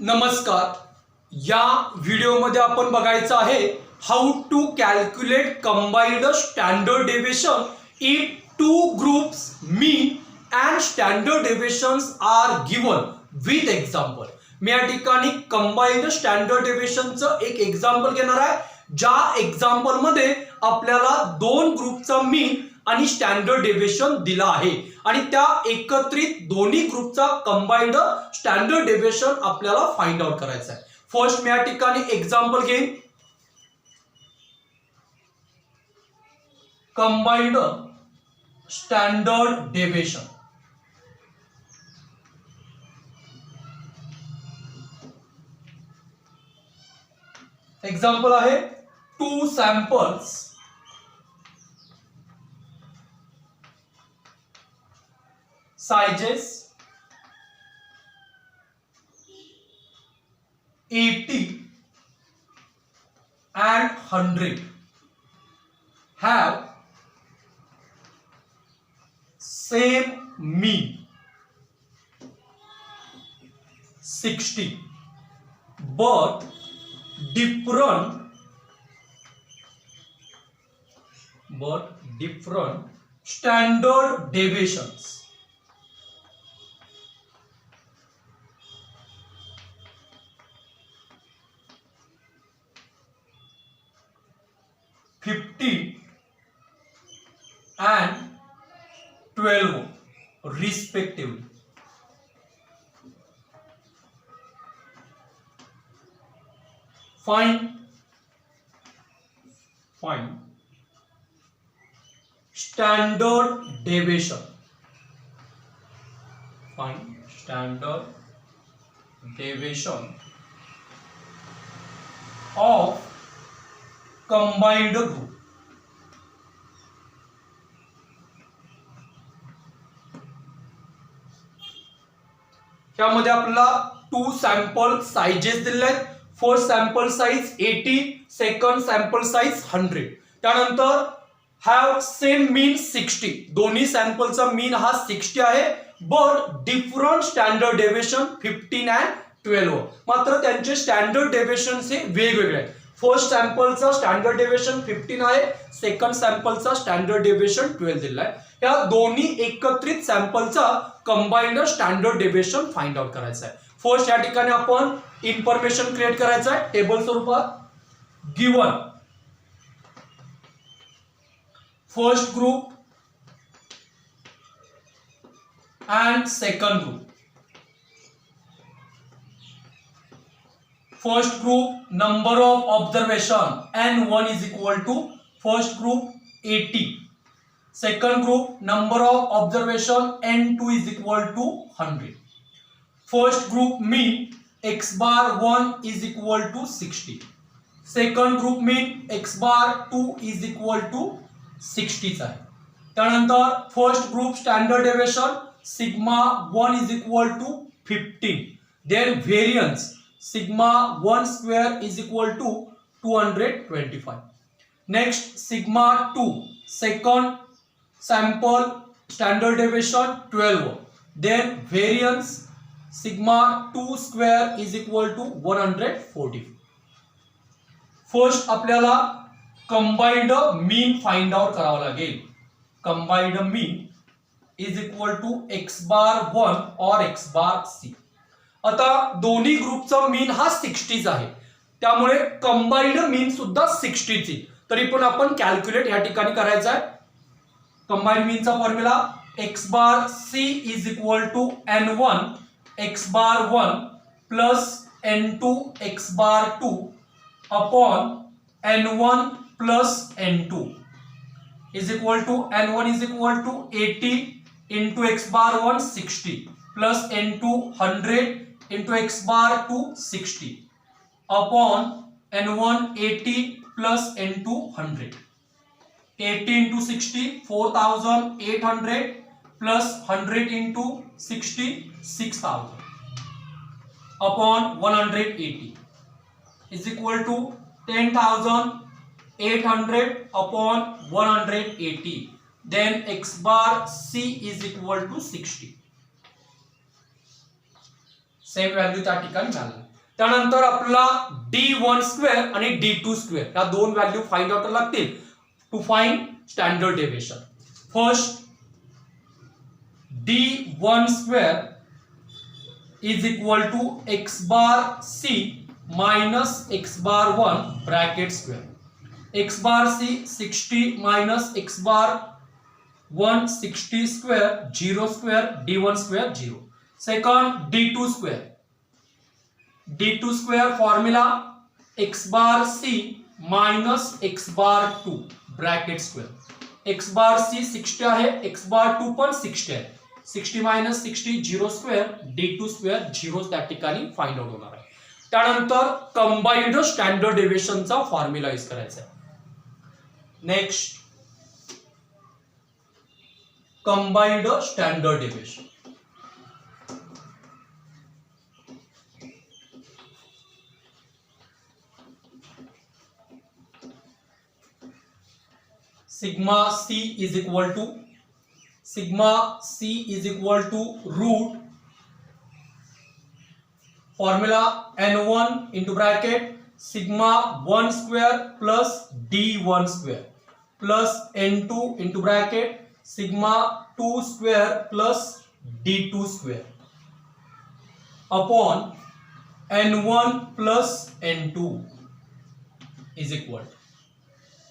नमस्कार. या व्हिडिओमध्ये आपण बघायचं आहे how to calculate combined standard deviation if two groups mean and standard deviations are given with example. मी या ठिकाणी कंबाइंड स्टँडर्ड डेविएशनचं एक एक्झाम्पल घेणार आहे, ज्या एक्झाम्पल मध्ये आपल्याला दोन ग्रुपचा मीन आणि स्टँडर्ड डेविएशन दिला आहे आणि त्या एकत्रित दोन्ही ग्रुपचा कंबाइंड स्टँडर्ड डेविएशन आपल्याला फाइंड आउट करायचा आहे. फर्स्ट मी या ठिकाणी एक्झाम्पल घेईन. Combined standard deviation. एक्झाम्पल आहे to samples sizes 80 and 100 have same mean 60 but different standard deviations. and 12 respectively. Find standard deviation. Find standard deviation of combined group. यामध्ये आपल्याला to sample sizes दिले आहेत. First sample size 80, second sample size 100. त्यानंतर have same mean 60. दोन्ही सॅम्पलचा mean हा 60 आहे, but different standard deviation 15 and 12. मात्र त्यांचे स्टँडर्ड डेविएशन हे वेगवेगळे आहेत. फर्स्ट सॅम्पलचा स्टँडर्ड डेविएशन 15 आहे, सेकंड सॅम्पलचा स्टँडर्ड डेविएशन 12 दिला आहे. या दोन्ही एकत्रित सॅम्पलचा combined standard deviation find out करायचा आहे. फर्स्ट या ठिकाणी आपण इन्फॉर्मेशन क्रिएट करायचं आहे टेबल स्वरूपात. Given first group and second group. First group number of observation n1 is equal to first group 80. Second group number of observation n2 is equal to 100. First group mean x bar 1 is equal to 60. Second group mean x bar 2 is equal to 60 आहे. त्यानंतर first group standard deviation sigma 1 is equal to 15. Then variance sigma 1 square is equal to 225. Next sigma 2 second sample standard deviation 12. Then variance sigma 2 square is equal to 140. First आपल्याला combined mean find out करावा लागेल. Combined mean is equal to x bar 1 or x bar c. आता दोन्ही ग्रुपचा mean हा 60 आहे, त्यामुळे combined mean सुद्धा 60 ची. तरी पण आपण कॅल्क्युलेट या ठिकाणी करायचा आहे. कंबाइंड मीनचा formula x bar c is equal to n1 x bar 1 plus n2 x bar 2 upon n1 plus n2 is equal to n1 is equal to 80 into x bar 1 60 plus n2 100 into x bar 2 60 upon n1 80 plus n2 100. 80 into 60 4800 plus 100 into 60 6000 upon 180 is equal to 10,800 upon 180. Then x bar c is equal to 60. Same value त्या ठिकाणी मिळाल्या. त्यानंतर आपला d1² आणि d2² या दोन value find out लागतील to find standard deviation. First d1² is equal to x bar c minus x bar 1 bracket square. x bar c 60 minus x bar 1 60 square 0 square d1 square 0. Second d2². d2² formula x bar c minus x bar 2 bracket square. x bar c 60 आहे, x bar 2 पण 60 आहे. 60 minus 60 0 square d2² 0 त्या ठिकाणी find out होणार आहे. त्यानंतर combined standard डेव्हिएशनचा formula use करायचा आहे. Next combined standard deviation. sigma c is equal to root formula n1 into bracket sigma 1² plus d1² plus n2 into bracket sigma 2² plus d2² upon n1 plus n2 is equal to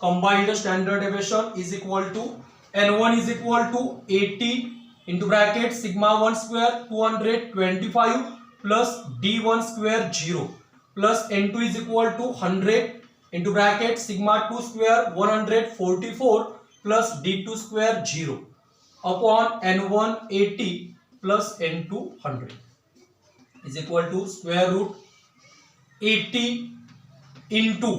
combined standard deviation is equal to n1 is equal to 80 into bracket sigma 1² 225 plus d1² 0 plus n2 is equal to 100 into bracket sigma 2² 144 plus d2² 0 upon n1 80 plus n2 100 is equal to square root 80 into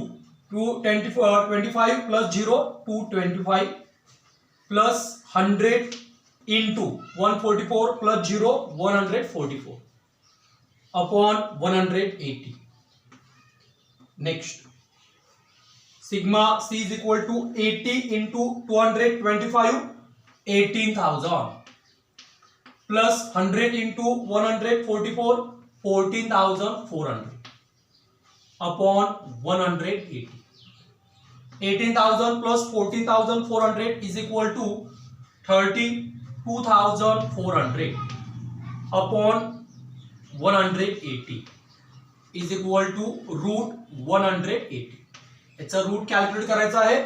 225 plus 0 225 plus 100 into 144 plus 0 144 upon 180. Next sigma c is equal to 80 into 225 18,000 plus 100 into 144 14,400 upon 180. 18,000 plus 14,400 is equal to 32,400 upon 180 is equal to root 180. याचा root calculate करायचा आहे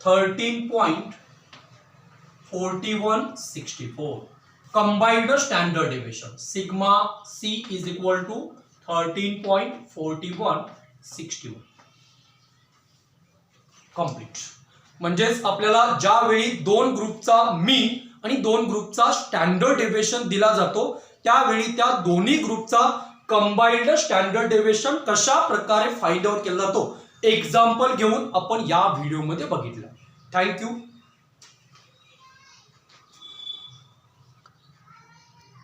13.4164. Combined standard deviation sigma c is equal to 13.4161. Complete. म्हणजेच आपल्याला ज्यावेळी दोन ग्रुपचा mean आणि दोन ग्रुपचा स्टँडर्ड डेव्हिएशन दिला जातो त्यावेळी त्या दोन्ही ग्रुपचा कंबाइंड स्टँडर्ड डेव्हिएशन कशा प्रकारे फाइंड आउट केला जातो एक्झाम्पल घेऊन आपण या व्हिडिओमध्ये बघितलं. थँक्यू.